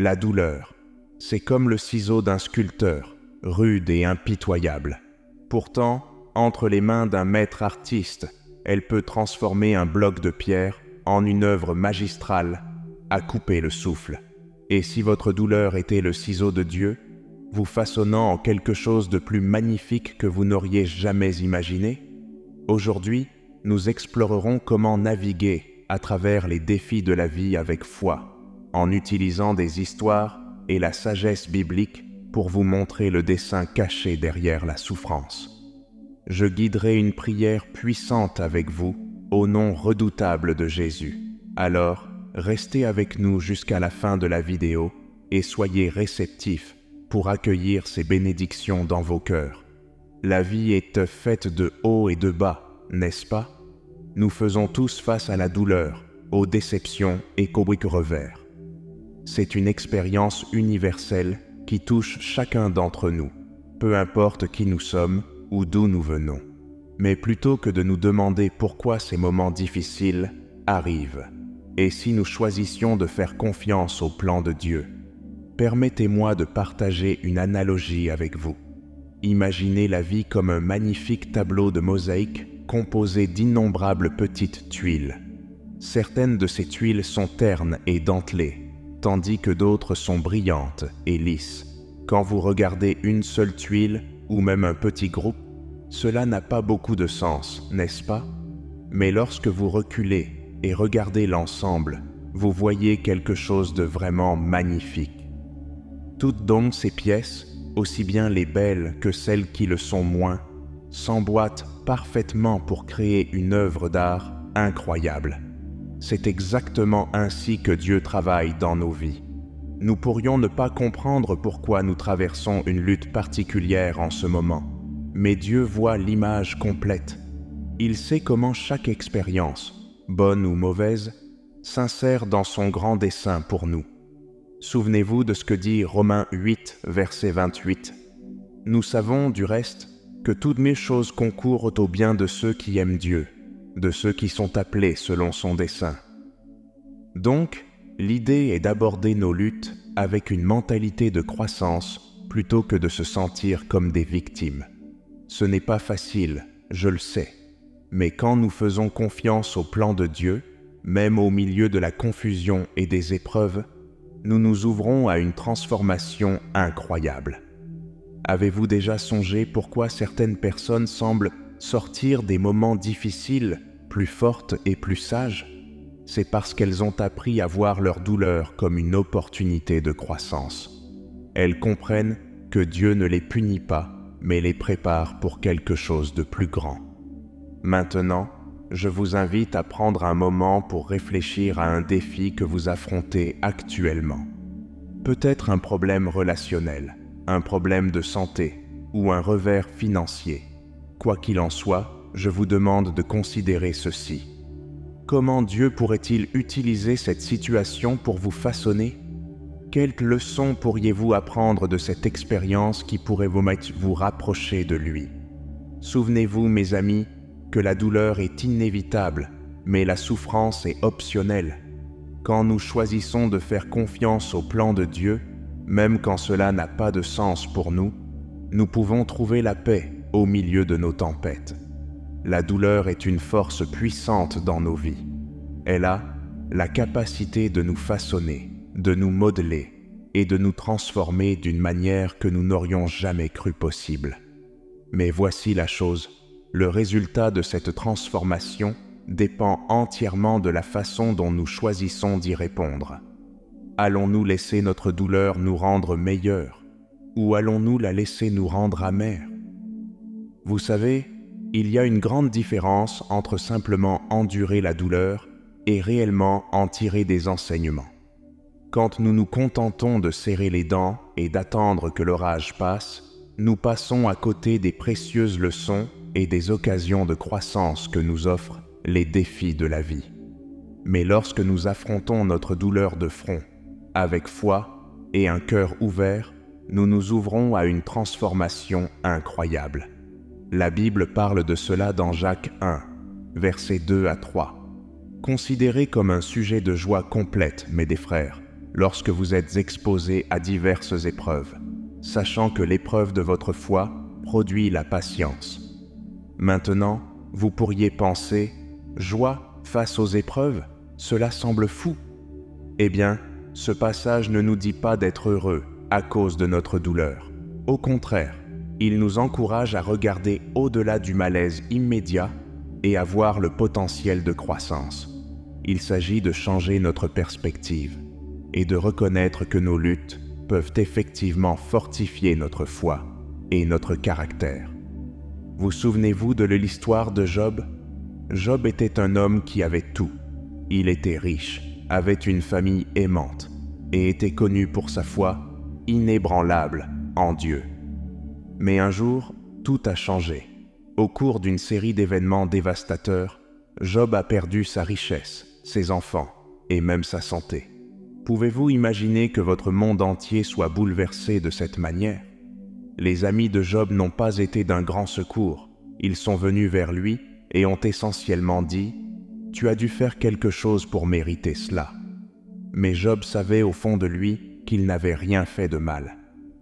La douleur, c'est comme le ciseau d'un sculpteur, rude et impitoyable. Pourtant, entre les mains d'un maître artiste, elle peut transformer un bloc de pierre en une œuvre magistrale à couper le souffle. Et si votre douleur était le ciseau de Dieu, vous façonnant en quelque chose de plus magnifique que vous n'auriez jamais imaginé, aujourd'hui, nous explorerons comment naviguer à travers les défis de la vie avec foi, en utilisant des histoires et la sagesse biblique pour vous montrer le dessein caché derrière la souffrance. Je guiderai une prière puissante avec vous au nom redoutable de Jésus. Alors, restez avec nous jusqu'à la fin de la vidéo et soyez réceptifs pour accueillir ces bénédictions dans vos cœurs. La vie est faite de hauts et de bas, n'est-ce pas? Nous faisons tous face à la douleur, aux déceptions et qu'aux revers. C'est une expérience universelle qui touche chacun d'entre nous, peu importe qui nous sommes ou d'où nous venons. Mais plutôt que de nous demander pourquoi ces moments difficiles arrivent, et si nous choisissions de faire confiance au plan de Dieu, permettez-moi de partager une analogie avec vous. Imaginez la vie comme un magnifique tableau de mosaïque composé d'innombrables petites tuiles. Certaines de ces tuiles sont ternes et dentelées, tandis que d'autres sont brillantes et lisses. Quand vous regardez une seule tuile ou même un petit groupe, cela n'a pas beaucoup de sens, n'est-ce pas? Mais lorsque vous reculez et regardez l'ensemble, vous voyez quelque chose de vraiment magnifique. Toutes donc ces pièces, aussi bien les belles que celles qui le sont moins, s'emboîtent parfaitement pour créer une œuvre d'art incroyable. C'est exactement ainsi que Dieu travaille dans nos vies. Nous pourrions ne pas comprendre pourquoi nous traversons une lutte particulière en ce moment, mais Dieu voit l'image complète. Il sait comment chaque expérience, bonne ou mauvaise, s'insère dans son grand dessein pour nous. Souvenez-vous de ce que dit Romains 8, verset 28. « Nous savons, du reste, que toutes mes choses concourent au bien de ceux qui aiment Dieu, de ceux qui sont appelés selon son dessein. » Donc, l'idée est d'aborder nos luttes avec une mentalité de croissance plutôt que de se sentir comme des victimes. Ce n'est pas facile, je le sais, mais quand nous faisons confiance au plan de Dieu, même au milieu de la confusion et des épreuves, nous nous ouvrons à une transformation incroyable. Avez-vous déjà songé pourquoi certaines personnes semblent sortir des moments difficiles plus fortes et plus sages? C'est parce qu'elles ont appris à voir leur douleur comme une opportunité de croissance. Elles comprennent que Dieu ne les punit pas, mais les prépare pour quelque chose de plus grand. Maintenant, je vous invite à prendre un moment pour réfléchir à un défi que vous affrontez actuellement. Peut-être un problème relationnel, un problème de santé ou un revers financier. Quoi qu'il en soit, je vous demande de considérer ceci. Comment Dieu pourrait-il utiliser cette situation pour vous façonner? Quelles leçons pourriez-vous apprendre de cette expérience qui pourrait vous rapprocher de lui? Souvenez-vous, mes amis, que la douleur est inévitable, mais la souffrance est optionnelle. Quand nous choisissons de faire confiance au plan de Dieu, même quand cela n'a pas de sens pour nous, nous pouvons trouver la paix au milieu de nos tempêtes. La douleur est une force puissante dans nos vies. Elle a la capacité de nous façonner, de nous modeler et de nous transformer d'une manière que nous n'aurions jamais cru possible. Mais voici la chose. Le résultat de cette transformation dépend entièrement de la façon dont nous choisissons d'y répondre. Allons-nous laisser notre douleur nous rendre meilleurs ou allons-nous la laisser nous rendre amers? Vous savez, il y a une grande différence entre simplement endurer la douleur et réellement en tirer des enseignements. Quand nous nous contentons de serrer les dents et d'attendre que l'orage passe, nous passons à côté des précieuses leçons et des occasions de croissance que nous offrent les défis de la vie. Mais lorsque nous affrontons notre douleur de front, avec foi et un cœur ouvert, nous nous ouvrons à une transformation incroyable. La Bible parle de cela dans Jacques 1, versets 2 à 3. Considérez comme un sujet de joie complète, mes frères, lorsque vous êtes exposé à diverses épreuves, sachant que l'épreuve de votre foi produit la patience. Maintenant, vous pourriez penser « Joie face aux épreuves, cela semble fou ». Eh bien, ce passage ne nous dit pas d'être heureux à cause de notre douleur. Au contraire, il nous encourage à regarder au-delà du malaise immédiat et à voir le potentiel de croissance. Il s'agit de changer notre perspective et de reconnaître que nos luttes peuvent effectivement fortifier notre foi et notre caractère. Vous souvenez-vous de l'histoire de Job? Job était un homme qui avait tout. Il était riche, avait une famille aimante et était connu pour sa foi inébranlable en Dieu. Mais un jour, tout a changé. Au cours d'une série d'événements dévastateurs, Job a perdu sa richesse, ses enfants et même sa santé. Pouvez-vous imaginer que votre monde entier soit bouleversé de cette manière? Les amis de Job n'ont pas été d'un grand secours. Ils sont venus vers lui et ont essentiellement dit « Tu as dû faire quelque chose pour mériter cela ». Mais Job savait au fond de lui qu'il n'avait rien fait de mal.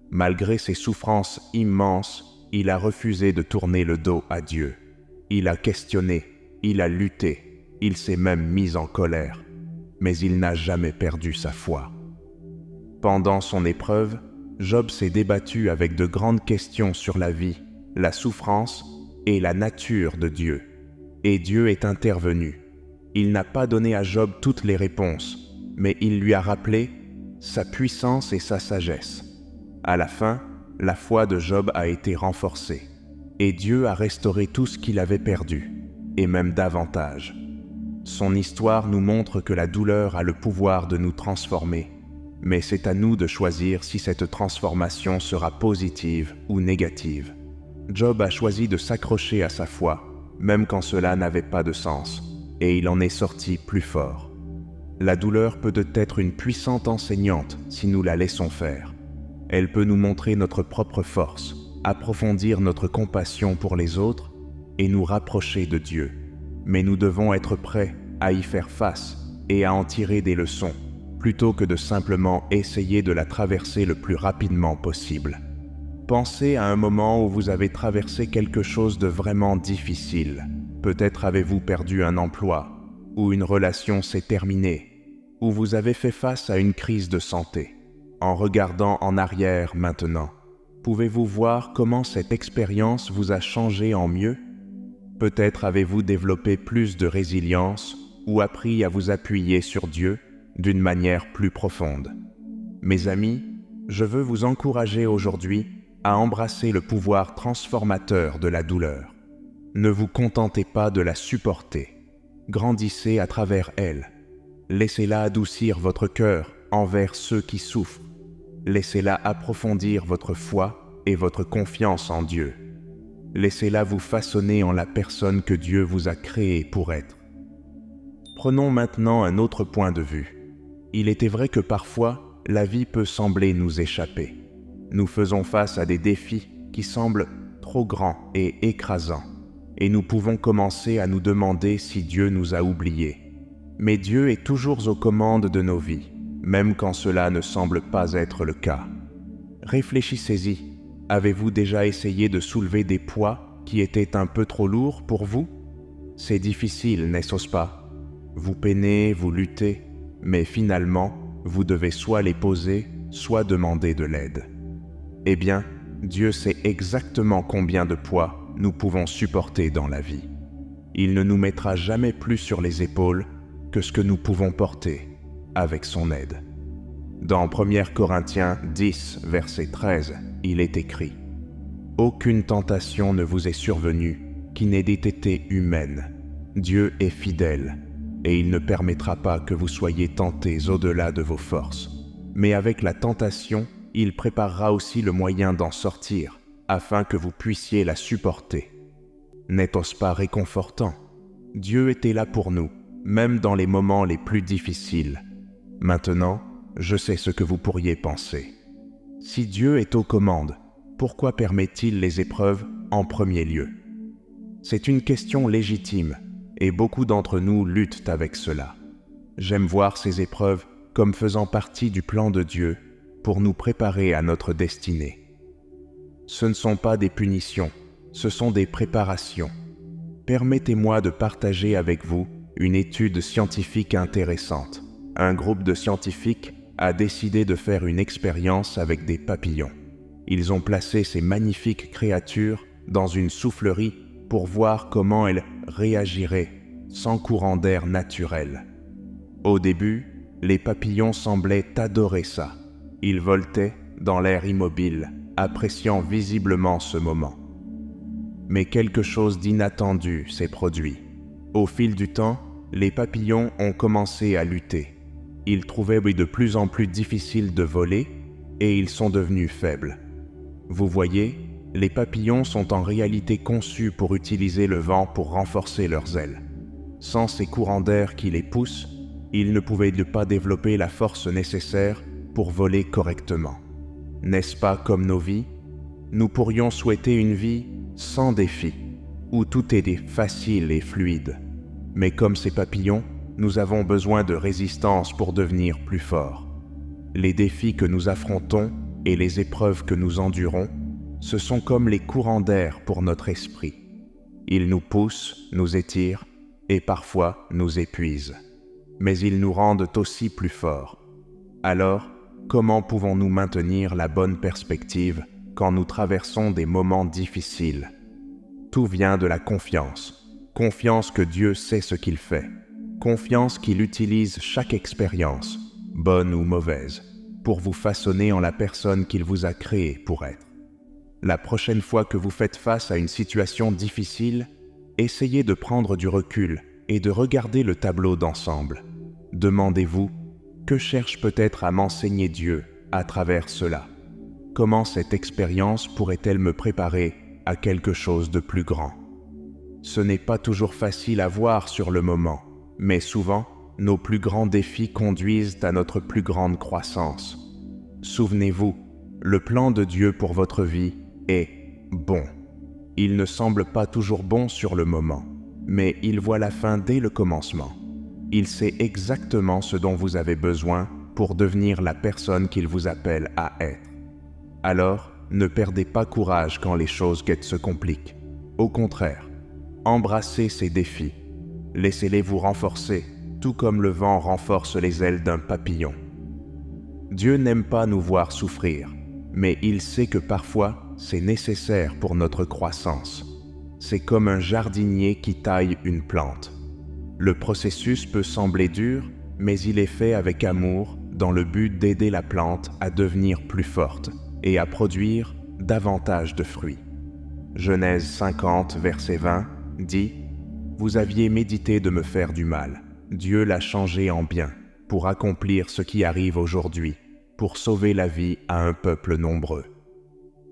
Malgré ses souffrances immenses, il a refusé de tourner le dos à Dieu. Il a questionné, il a lutté, il s'est même mis en colère, mais il n'a jamais perdu sa foi. Pendant son épreuve, Job s'est débattu avec de grandes questions sur la vie, la souffrance et la nature de Dieu. Et Dieu est intervenu. Il n'a pas donné à Job toutes les réponses, mais il lui a rappelé sa puissance et sa sagesse. À la fin, la foi de Job a été renforcée, et Dieu a restauré tout ce qu'il avait perdu, et même davantage. Son histoire nous montre que la douleur a le pouvoir de nous transformer, mais c'est à nous de choisir si cette transformation sera positive ou négative. Job a choisi de s'accrocher à sa foi, même quand cela n'avait pas de sens, et il en est sorti plus fort. La douleur peut être une puissante enseignante si nous la laissons faire. Elle peut nous montrer notre propre force, approfondir notre compassion pour les autres et nous rapprocher de Dieu. Mais nous devons être prêts à y faire face et à en tirer des leçons, plutôt que de simplement essayer de la traverser le plus rapidement possible. Pensez à un moment où vous avez traversé quelque chose de vraiment difficile. Peut-être avez-vous perdu un emploi, ou une relation s'est terminée, ou vous avez fait face à une crise de santé. En regardant en arrière maintenant, pouvez-vous voir comment cette expérience vous a changé en mieux? Peut-être avez-vous développé plus de résilience ou appris à vous appuyer sur Dieu d'une manière plus profonde. Mes amis, je veux vous encourager aujourd'hui à embrasser le pouvoir transformateur de la douleur. Ne vous contentez pas de la supporter. Grandissez à travers elle. Laissez-la adoucir votre cœur envers ceux qui souffrent. Laissez-la approfondir votre foi et votre confiance en Dieu. Laissez-la vous façonner en la personne que Dieu vous a créée pour être. Prenons maintenant un autre point de vue. Il était vrai que parfois, la vie peut sembler nous échapper. Nous faisons face à des défis qui semblent trop grands et écrasants, et nous pouvons commencer à nous demander si Dieu nous a oubliés. Mais Dieu est toujours aux commandes de nos vies, même quand cela ne semble pas être le cas. Réfléchissez-y. Avez-vous déjà essayé de soulever des poids qui étaient un peu trop lourds pour vous? C'est difficile, n'est-ce pas? Vous peinez, vous luttez, mais finalement, vous devez soit les poser, soit demander de l'aide. Eh bien, Dieu sait exactement combien de poids nous pouvons supporter dans la vie. Il ne nous mettra jamais plus sur les épaules que ce que nous pouvons porter avec son aide. Dans 1 Corinthiens 10, verset 13, il est écrit « Aucune tentation ne vous est survenue qui n'ait été humaine. Dieu est fidèle, et il ne permettra pas que vous soyez tentés au-delà de vos forces. Mais avec la tentation, il préparera aussi le moyen d'en sortir, afin que vous puissiez la supporter. » N'est-ce pas réconfortant? Dieu était là pour nous, même dans les moments les plus difficiles. Maintenant, je sais ce que vous pourriez penser. Si Dieu est aux commandes, pourquoi permet-il les épreuves en premier lieu? C'est une question légitime, et beaucoup d'entre nous luttent avec cela. J'aime voir ces épreuves comme faisant partie du plan de Dieu pour nous préparer à notre destinée. Ce ne sont pas des punitions, ce sont des préparations. Permettez-moi de partager avec vous une étude scientifique intéressante. Un groupe de scientifiques a décidé de faire une expérience avec des papillons. Ils ont placé ces magnifiques créatures dans une soufflerie pour voir comment elles réagiraient sans courant d'air naturel. Au début, les papillons semblaient adorer ça. Ils voletaient dans l'air immobile, appréciant visiblement ce moment. Mais quelque chose d'inattendu s'est produit. Au fil du temps, les papillons ont commencé à lutter. Ils trouvaient de plus en plus difficile de voler et ils sont devenus faibles. Vous voyez, les papillons sont en réalité conçus pour utiliser le vent pour renforcer leurs ailes. Sans ces courants d'air qui les poussent, ils ne pouvaient pas développer la force nécessaire pour voler correctement. N'est-ce pas comme nos vies? Nous pourrions souhaiter une vie sans défis, où tout est facile et fluide. Mais comme ces papillons, nous avons besoin de résistance pour devenir plus forts. Les défis que nous affrontons et les épreuves que nous endurons, ce sont comme les courants d'air pour notre esprit. Ils nous poussent, nous étirent et parfois nous épuisent. Mais ils nous rendent aussi plus forts. Alors, comment pouvons-nous maintenir la bonne perspective quand nous traversons des moments difficiles? Tout vient de la confiance. Confiance que Dieu sait ce qu'il fait. Confiance qu'il utilise chaque expérience, bonne ou mauvaise, pour vous façonner en la personne qu'il vous a créée pour être. La prochaine fois que vous faites face à une situation difficile, essayez de prendre du recul et de regarder le tableau d'ensemble. Demandez-vous, que cherche peut-être à m'enseigner Dieu à travers cela? Comment cette expérience pourrait-elle me préparer à quelque chose de plus grand? Ce n'est pas toujours facile à voir sur le moment, mais souvent, nos plus grands défis conduisent à notre plus grande croissance. Souvenez-vous, le plan de Dieu pour votre vie est bon. Il ne semble pas toujours bon sur le moment, mais il voit la fin dès le commencement. Il sait exactement ce dont vous avez besoin pour devenir la personne qu'il vous appelle à être. Alors, ne perdez pas courage quand les choses se compliquent. Au contraire, embrassez ces défis. Laissez-les vous renforcer, tout comme le vent renforce les ailes d'un papillon. Dieu n'aime pas nous voir souffrir, mais il sait que parfois, c'est nécessaire pour notre croissance. C'est comme un jardinier qui taille une plante. Le processus peut sembler dur, mais il est fait avec amour dans le but d'aider la plante à devenir plus forte et à produire davantage de fruits. Genèse 50, verset 20, dit « Vous aviez médité de me faire du mal. Dieu l'a changé en bien, pour accomplir ce qui arrive aujourd'hui, pour sauver la vie à un peuple nombreux. »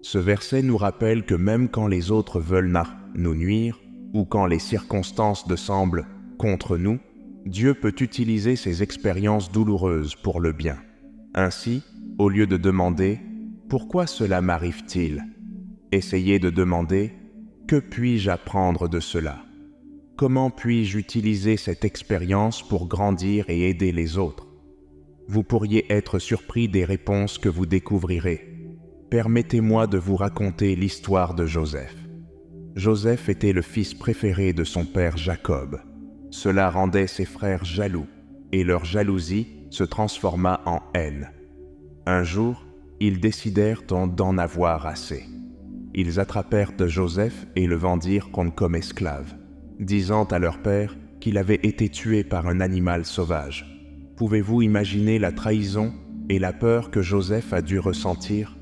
Ce verset nous rappelle que même quand les autres veulent nous nuire, ou quand les circonstances semblent contre nous, Dieu peut utiliser ces expériences douloureuses pour le bien. Ainsi, au lieu de demander « Pourquoi cela m'arrive-t-il ?», essayez de demander « Que puis-je apprendre de cela ? Comment puis-je utiliser cette expérience pour grandir et aider les autres ?» Vous pourriez être surpris des réponses que vous découvrirez. Permettez-moi de vous raconter l'histoire de Joseph. Joseph était le fils préféré de son père Jacob. Cela rendait ses frères jaloux, et leur jalousie se transforma en haine. Un jour, ils décidèrent d'en avoir assez. Ils attrapèrent Joseph et le vendirent comme esclave, disant à leur père qu'il avait été tué par un animal sauvage. Pouvez-vous imaginer la trahison et la peur que Joseph a dû ressentir?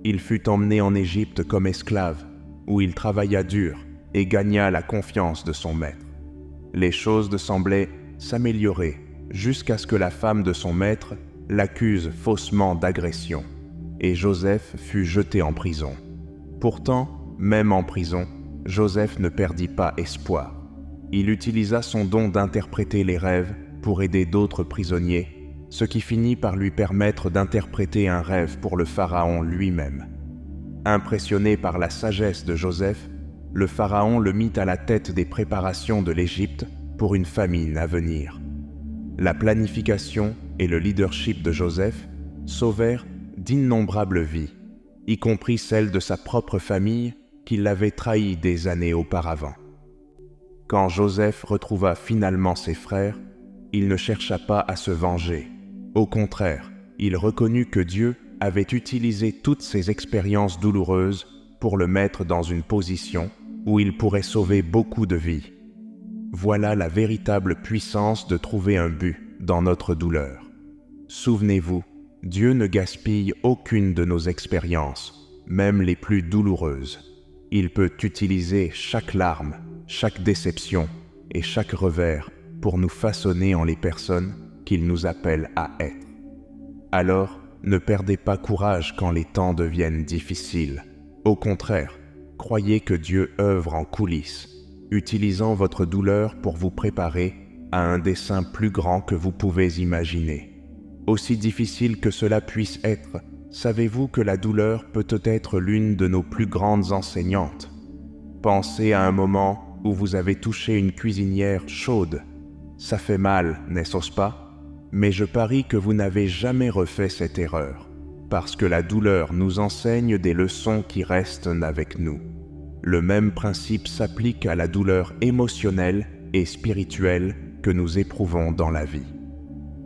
Il fut emmené en Égypte comme esclave, où il travailla dur et gagna la confiance de son maître. Les choses semblaient s'améliorer jusqu'à ce que la femme de son maître l'accuse faussement d'agression, et Joseph fut jeté en prison. Pourtant, même en prison, Joseph ne perdit pas espoir. Il utilisa son don d'interpréter les rêves pour aider d'autres prisonniers, ce qui finit par lui permettre d'interpréter un rêve pour le pharaon lui-même. Impressionné par la sagesse de Joseph, le pharaon le mit à la tête des préparations de l'Égypte pour une famine à venir. La planification et le leadership de Joseph sauvèrent d'innombrables vies, y compris celles de sa propre famille qui l'avait trahi des années auparavant. Quand Joseph retrouva finalement ses frères, il ne chercha pas à se venger. Au contraire, il reconnut que Dieu avait utilisé toutes ces expériences douloureuses pour le mettre dans une position où il pourrait sauver beaucoup de vies. Voilà la véritable puissance de trouver un but dans notre douleur. Souvenez-vous, Dieu ne gaspille aucune de nos expériences, même les plus douloureuses. Il peut utiliser chaque larme, chaque déception et chaque revers pour nous façonner en les personnes qu'il nous appelle à être. Alors, ne perdez pas courage quand les temps deviennent difficiles. Au contraire, croyez que Dieu œuvre en coulisses, utilisant votre douleur pour vous préparer à un dessein plus grand que vous pouvez imaginer. Aussi difficile que cela puisse être, savez-vous que la douleur peut être l'une de nos plus grandes enseignantes? Pensez à un moment où vous avez touché une cuisinière chaude. Ça fait mal, n'est-ce pas? Mais je parie que vous n'avez jamais refait cette erreur, parce que la douleur nous enseigne des leçons qui restent avec nous. Le même principe s'applique à la douleur émotionnelle et spirituelle que nous éprouvons dans la vie.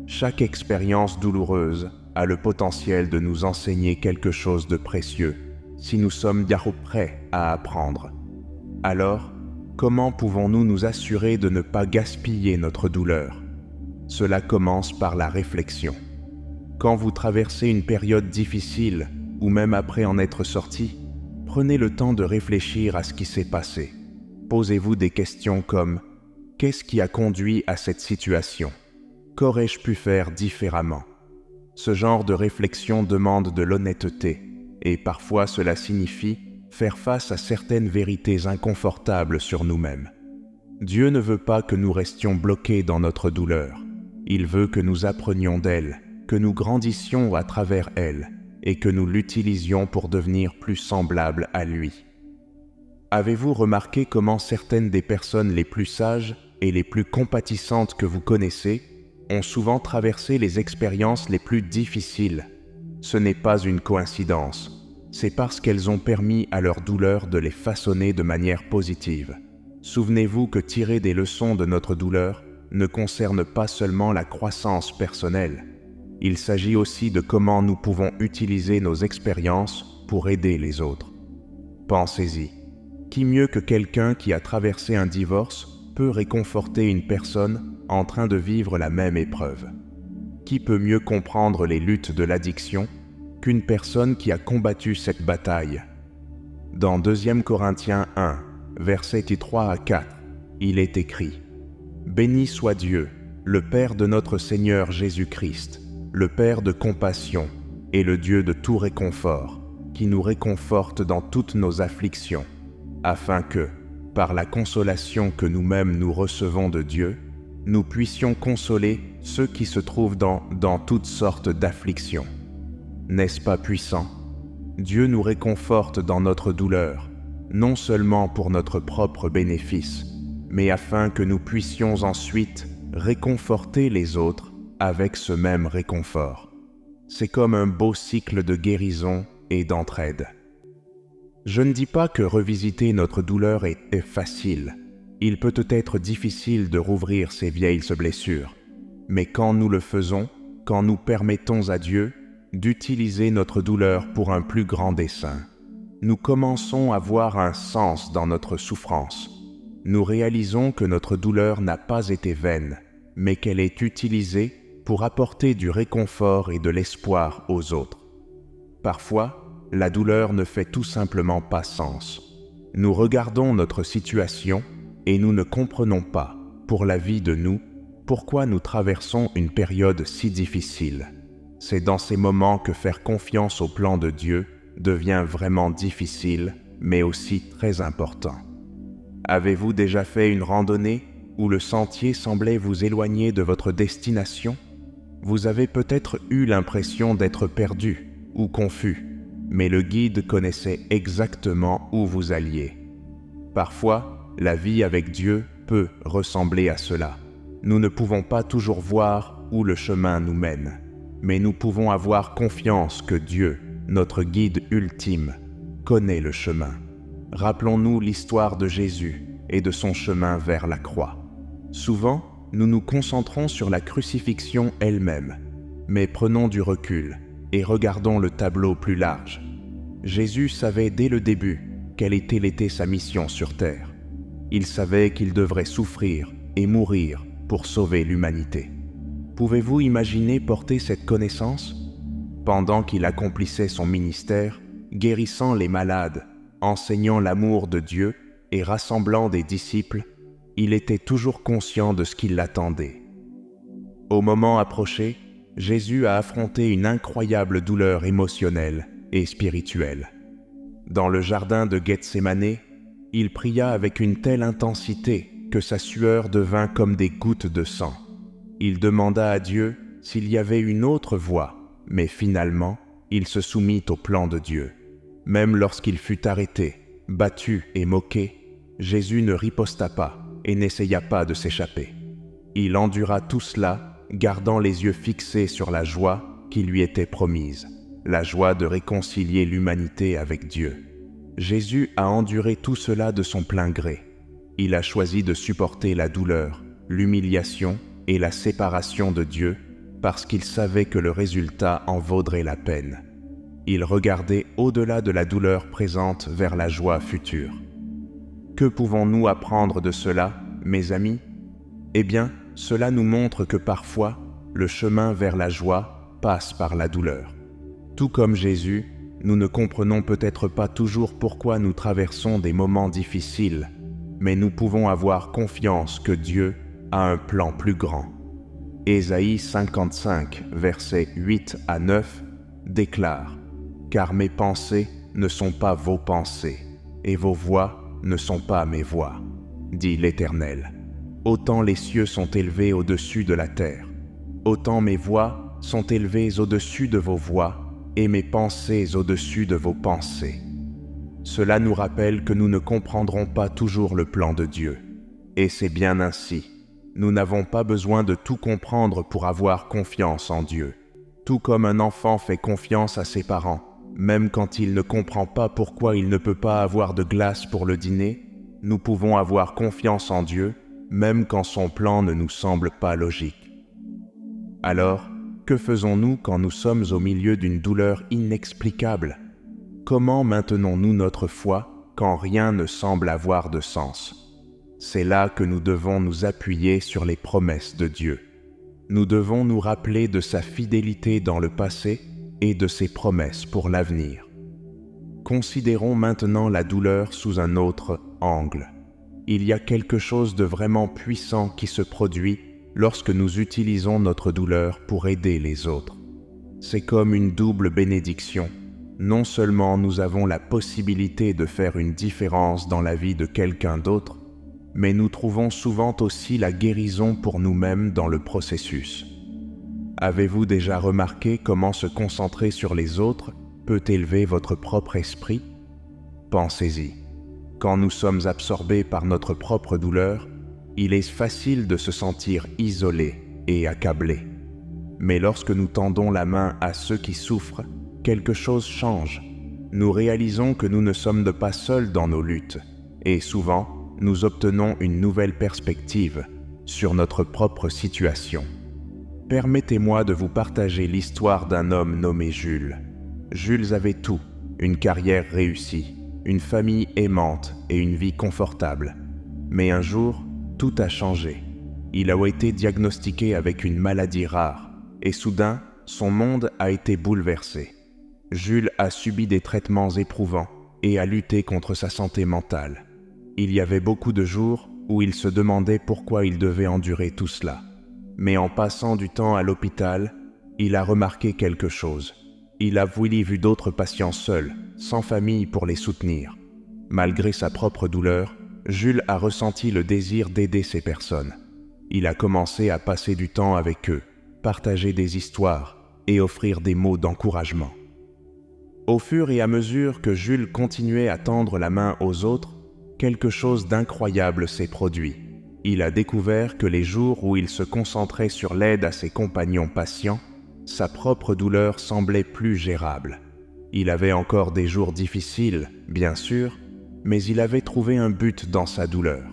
Chaque expérience douloureuse a le potentiel de nous enseigner quelque chose de précieux, si nous sommes bien prêts à apprendre. Alors, comment pouvons-nous nous assurer de ne pas gaspiller notre douleur? Cela commence par la réflexion. Quand vous traversez une période difficile, ou même après en être sorti, prenez le temps de réfléchir à ce qui s'est passé. Posez-vous des questions comme « Qu'est-ce qui a conduit à cette situation? Qu'aurais-je pu faire différemment ?» Ce genre de réflexion demande de l'honnêteté, et parfois cela signifie faire face à certaines vérités inconfortables sur nous-mêmes. Dieu ne veut pas que nous restions bloqués dans notre douleur. Il veut que nous apprenions d'elle, que nous grandissions à travers elle et que nous l'utilisions pour devenir plus semblables à lui. Avez-vous remarqué comment certaines des personnes les plus sages et les plus compatissantes que vous connaissez ont souvent traversé les expériences les plus difficiles? Ce n'est pas une coïncidence, c'est parce qu'elles ont permis à leur douleur de les façonner de manière positive. Souvenez-vous que tirer des leçons de notre douleur ne concerne pas seulement la croissance personnelle. Il s'agit aussi de comment nous pouvons utiliser nos expériences pour aider les autres. Pensez-y. Qui mieux que quelqu'un qui a traversé un divorce peut réconforter une personne en train de vivre la même épreuve? Qui peut mieux comprendre les luttes de l'addiction qu'une personne qui a combattu cette bataille? Dans 2 Corinthiens 1, versets 3 à 4, il est écrit « Béni soit Dieu, le Père de notre Seigneur Jésus-Christ, le Père de compassion et le Dieu de tout réconfort, qui nous réconforte dans toutes nos afflictions, afin que, par la consolation que nous-mêmes nous recevons de Dieu, nous puissions consoler ceux qui se trouvent dans toutes sortes d'afflictions. » N'est-ce pas puissant? Dieu nous réconforte dans notre douleur, non seulement pour notre propre bénéfice, mais afin que nous puissions ensuite réconforter les autres avec ce même réconfort. C'est comme un beau cycle de guérison et d'entraide. Je ne dis pas que revisiter notre douleur est facile. Il peut être difficile de rouvrir ces vieilles blessures, mais quand nous le faisons, quand nous permettons à Dieu d'utiliser notre douleur pour un plus grand dessein, nous commençons à voir un sens dans notre souffrance. Nous réalisons que notre douleur n'a pas été vaine, mais qu'elle est utilisée pour apporter du réconfort et de l'espoir aux autres. Parfois, la douleur ne fait tout simplement pas sens. Nous regardons notre situation et nous ne comprenons pas, pour la vie de nous, pourquoi nous traversons une période si difficile. C'est dans ces moments que faire confiance au plan de Dieu devient vraiment difficile, mais aussi très important. Avez-vous déjà fait une randonnée où le sentier semblait vous éloigner de votre destination? Vous avez peut-être eu l'impression d'être perdu ou confus, mais le guide connaissait exactement où vous alliez. Parfois, la vie avec Dieu peut ressembler à cela. Nous ne pouvons pas toujours voir où le chemin nous mène, mais nous pouvons avoir confiance que Dieu, notre guide ultime, connaît le chemin. Rappelons-nous l'histoire de Jésus et de son chemin vers la croix. Souvent, nous nous concentrons sur la crucifixion elle-même, mais prenons du recul et regardons le tableau plus large. Jésus savait dès le début quelle était sa mission sur terre. Il savait qu'il devrait souffrir et mourir pour sauver l'humanité. Pouvez-vous imaginer porter cette connaissance? Pendant qu'il accomplissait son ministère, guérissant les malades, enseignant l'amour de Dieu et rassemblant des disciples, il était toujours conscient de ce qui l'attendait. Au moment approché, Jésus a affronté une incroyable douleur émotionnelle et spirituelle. Dans le jardin de Gethsémani, il pria avec une telle intensité que sa sueur devint comme des gouttes de sang. Il demanda à Dieu s'il y avait une autre voie, mais finalement, il se soumit au plan de Dieu. Même lorsqu'il fut arrêté, battu et moqué, Jésus ne riposta pas et n'essaya pas de s'échapper. Il endura tout cela, gardant les yeux fixés sur la joie qui lui était promise, la joie de réconcilier l'humanité avec Dieu. Jésus a enduré tout cela de son plein gré. Il a choisi de supporter la douleur, l'humiliation et la séparation de Dieu parce qu'il savait que le résultat en vaudrait la peine. Il regardait au-delà de la douleur présente vers la joie future. Que pouvons-nous apprendre de cela, mes amis? Eh bien, cela nous montre que parfois, le chemin vers la joie passe par la douleur. Tout comme Jésus, nous ne comprenons peut-être pas toujours pourquoi nous traversons des moments difficiles, mais nous pouvons avoir confiance que Dieu a un plan plus grand. Ésaïe 55, versets 8 à 9, déclare « Car mes pensées ne sont pas vos pensées, et vos voix ne sont pas mes voix, dit l'Éternel. Autant les cieux sont élevés au-dessus de la terre, autant mes voix sont élevées au-dessus de vos voix, et mes pensées au-dessus de vos pensées. » Cela nous rappelle que nous ne comprendrons pas toujours le plan de Dieu. Et c'est bien ainsi. Nous n'avons pas besoin de tout comprendre pour avoir confiance en Dieu. Tout comme un enfant fait confiance à ses parents, même quand il ne comprend pas pourquoi il ne peut pas avoir de glace pour le dîner, nous pouvons avoir confiance en Dieu, même quand son plan ne nous semble pas logique. Alors, que faisons-nous quand nous sommes au milieu d'une douleur inexplicable? Comment maintenons-nous notre foi quand rien ne semble avoir de sens? C'est là que nous devons nous appuyer sur les promesses de Dieu. Nous devons nous rappeler de sa fidélité dans le passé et de ses promesses pour l'avenir. Considérons maintenant la douleur sous un autre angle. Il y a quelque chose de vraiment puissant qui se produit lorsque nous utilisons notre douleur pour aider les autres. C'est comme une double bénédiction. Non seulement nous avons la possibilité de faire une différence dans la vie de quelqu'un d'autre, mais nous trouvons souvent aussi la guérison pour nous-mêmes dans le processus. Avez-vous déjà remarqué comment se concentrer sur les autres peut élever votre propre esprit? Pensez-y. Quand nous sommes absorbés par notre propre douleur, il est facile de se sentir isolé et accablé. Mais lorsque nous tendons la main à ceux qui souffrent, quelque chose change. Nous réalisons que nous ne sommes pas seuls dans nos luttes, et souvent, nous obtenons une nouvelle perspective sur notre propre situation. Permettez-moi de vous partager l'histoire d'un homme nommé Jules. Jules avait tout, une carrière réussie, une famille aimante et une vie confortable. Mais un jour, tout a changé. Il a été diagnostiqué avec une maladie rare, et soudain, son monde a été bouleversé. Jules a subi des traitements éprouvants et a lutté contre sa santé mentale. Il y avait beaucoup de jours où il se demandait pourquoi il devait endurer tout cela. Mais en passant du temps à l'hôpital, il a remarqué quelque chose. Il a vu d'autres patients seuls, sans famille pour les soutenir. Malgré sa propre douleur, Jules a ressenti le désir d'aider ces personnes. Il a commencé à passer du temps avec eux, partager des histoires et offrir des mots d'encouragement. Au fur et à mesure que Jules continuait à tendre la main aux autres, quelque chose d'incroyable s'est produit. Il a découvert que les jours où il se concentrait sur l'aide à ses compagnons patients, sa propre douleur semblait plus gérable. Il avait encore des jours difficiles, bien sûr, mais il avait trouvé un but dans sa douleur.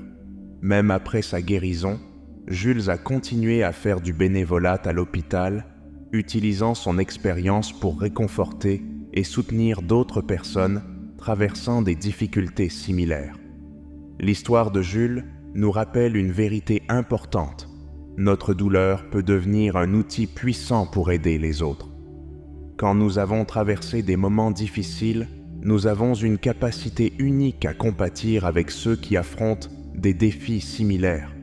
Même après sa guérison, Jules a continué à faire du bénévolat à l'hôpital, utilisant son expérience pour réconforter et soutenir d'autres personnes traversant des difficultés similaires. L'histoire de Jules nous rappelle une vérité importante. Notre douleur peut devenir un outil puissant pour aider les autres. Quand nous avons traversé des moments difficiles, nous avons une capacité unique à compatir avec ceux qui affrontent des défis similaires.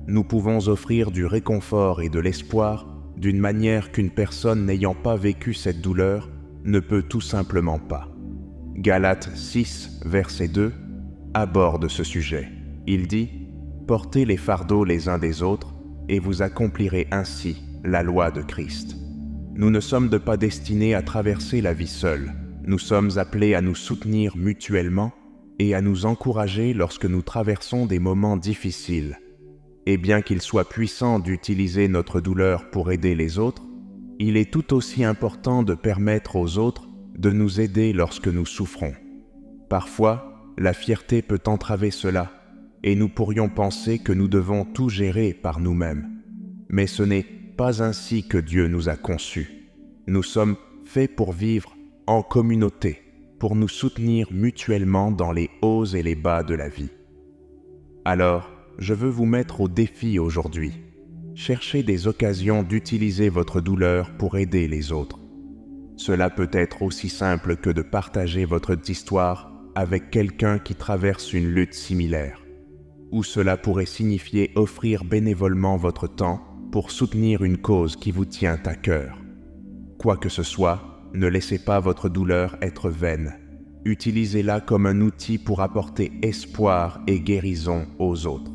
Nous pouvons offrir du réconfort et de l'espoir d'une manière qu'une personne n'ayant pas vécu cette douleur ne peut tout simplement pas. Galates 6, verset 2, aborde ce sujet. Il dit « Portez les fardeaux les uns des autres, et vous accomplirez ainsi la loi de Christ. » Nous ne sommes pas destinés à traverser la vie seuls. Nous sommes appelés à nous soutenir mutuellement et à nous encourager lorsque nous traversons des moments difficiles. Et bien qu'il soit puissant d'utiliser notre douleur pour aider les autres, il est tout aussi important de permettre aux autres de nous aider lorsque nous souffrons. Parfois, la fierté peut entraver cela, et nous pourrions penser que nous devons tout gérer par nous-mêmes. Mais ce n'est pas ainsi que Dieu nous a conçus. Nous sommes faits pour vivre en communauté, pour nous soutenir mutuellement dans les hauts et les bas de la vie. Alors, je veux vous mettre au défi aujourd'hui. Cherchez des occasions d'utiliser votre douleur pour aider les autres. Cela peut être aussi simple que de partager votre histoire avec quelqu'un qui traverse une lutte similaire. Ou cela pourrait signifier offrir bénévolement votre temps pour soutenir une cause qui vous tient à cœur. Quoi que ce soit, ne laissez pas votre douleur être vaine. Utilisez-la comme un outil pour apporter espoir et guérison aux autres.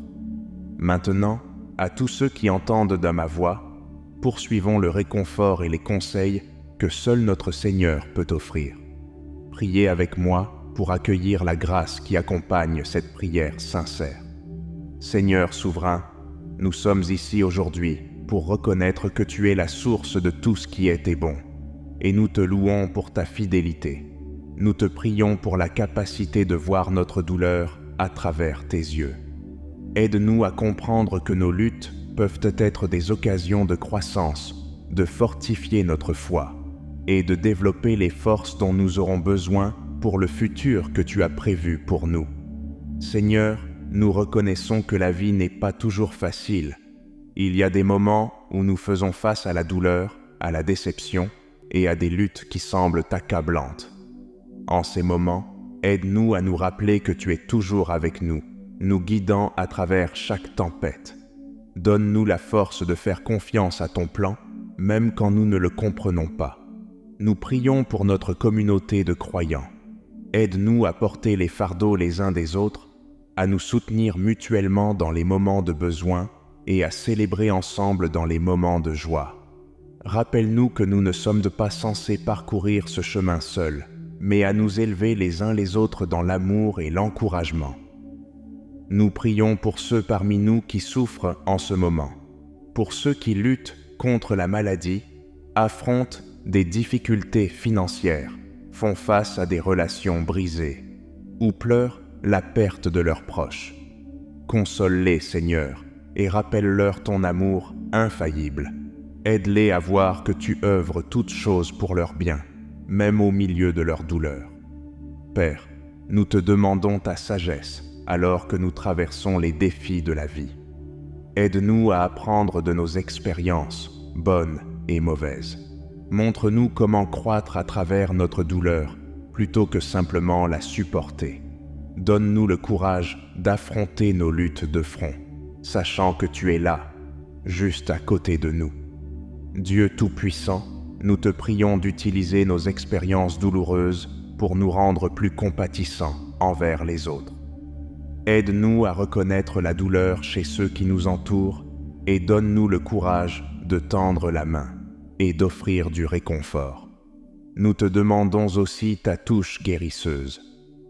Maintenant, à tous ceux qui entendent de ma voix, poursuivons le réconfort et les conseils que seul notre Seigneur peut offrir. Priez avec moi pour accueillir la grâce qui accompagne cette prière sincère. Seigneur souverain, nous sommes ici aujourd'hui pour reconnaître que tu es la source de tout ce qui est et bon, et nous te louons pour ta fidélité. Nous te prions pour la capacité de voir notre douleur à travers tes yeux. Aide-nous à comprendre que nos luttes peuvent être des occasions de croissance, de fortifier notre foi et de développer les forces dont nous aurons besoin pour le futur que tu as prévu pour nous. Seigneur, nous reconnaissons que la vie n'est pas toujours facile. Il y a des moments où nous faisons face à la douleur, à la déception et à des luttes qui semblent accablantes. En ces moments, aide-nous à nous rappeler que tu es toujours avec nous, nous guidant à travers chaque tempête. Donne-nous la force de faire confiance à ton plan, même quand nous ne le comprenons pas. Nous prions pour notre communauté de croyants. Aide-nous à porter les fardeaux les uns des autres, à nous soutenir mutuellement dans les moments de besoin et à célébrer ensemble dans les moments de joie. Rappelle-nous que nous ne sommes pas censés parcourir ce chemin seuls, mais à nous élever les uns les autres dans l'amour et l'encouragement. Nous prions pour ceux parmi nous qui souffrent en ce moment, pour ceux qui luttent contre la maladie, affrontent des difficultés financières, font face à des relations brisées, ou pleurent la perte de leurs proches. Console-les, Seigneur, et rappelle-leur ton amour infaillible. Aide-les à voir que tu œuvres toutes choses pour leur bien, même au milieu de leur douleur. Père, nous te demandons ta sagesse, alors que nous traversons les défis de la vie. Aide-nous à apprendre de nos expériences, bonnes et mauvaises. Montre-nous comment croître à travers notre douleur, plutôt que simplement la supporter. Donne-nous le courage d'affronter nos luttes de front, sachant que tu es là, juste à côté de nous. Dieu Tout-Puissant, nous te prions d'utiliser nos expériences douloureuses pour nous rendre plus compatissants envers les autres. Aide-nous à reconnaître la douleur chez ceux qui nous entourent et donne-nous le courage de tendre la main et d'offrir du réconfort. Nous te demandons aussi ta touche guérisseuse,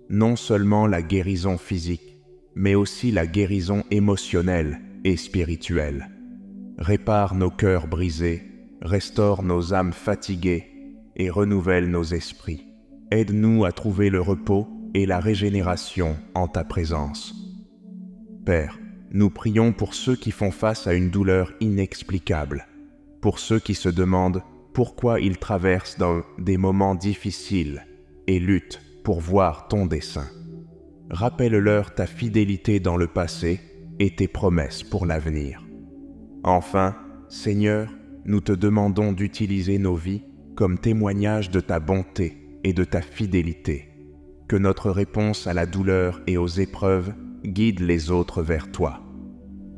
non seulement la guérison physique, mais aussi la guérison émotionnelle et spirituelle. Répare nos cœurs brisés, restaure nos âmes fatiguées et renouvelle nos esprits. Aide-nous à trouver le repos et la régénération en ta présence. Père, nous prions pour ceux qui font face à une douleur inexplicable, pour ceux qui se demandent pourquoi ils traversent des moments difficiles et luttent pour voir ton dessein. Rappelle-leur ta fidélité dans le passé et tes promesses pour l'avenir. Enfin, Seigneur, nous te demandons d'utiliser nos vies comme témoignage de ta bonté et de ta fidélité. Que notre réponse à la douleur et aux épreuves guide les autres vers toi.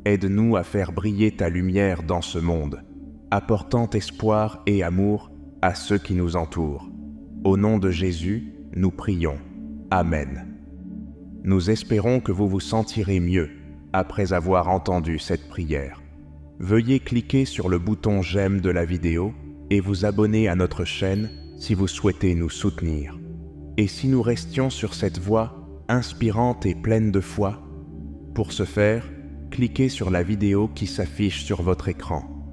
Aide-nous à faire briller ta lumière dans ce monde, apportant espoir et amour à ceux qui nous entourent. Au nom de Jésus, nous prions. Amen. Nous espérons que vous vous sentirez mieux après avoir entendu cette prière. Veuillez cliquer sur le bouton j'aime de la vidéo et vous abonner à notre chaîne si vous souhaitez nous soutenir. Et si nous restions sur cette voie inspirante et pleine de foi, pour ce faire, cliquez sur la vidéo qui s'affiche sur votre écran.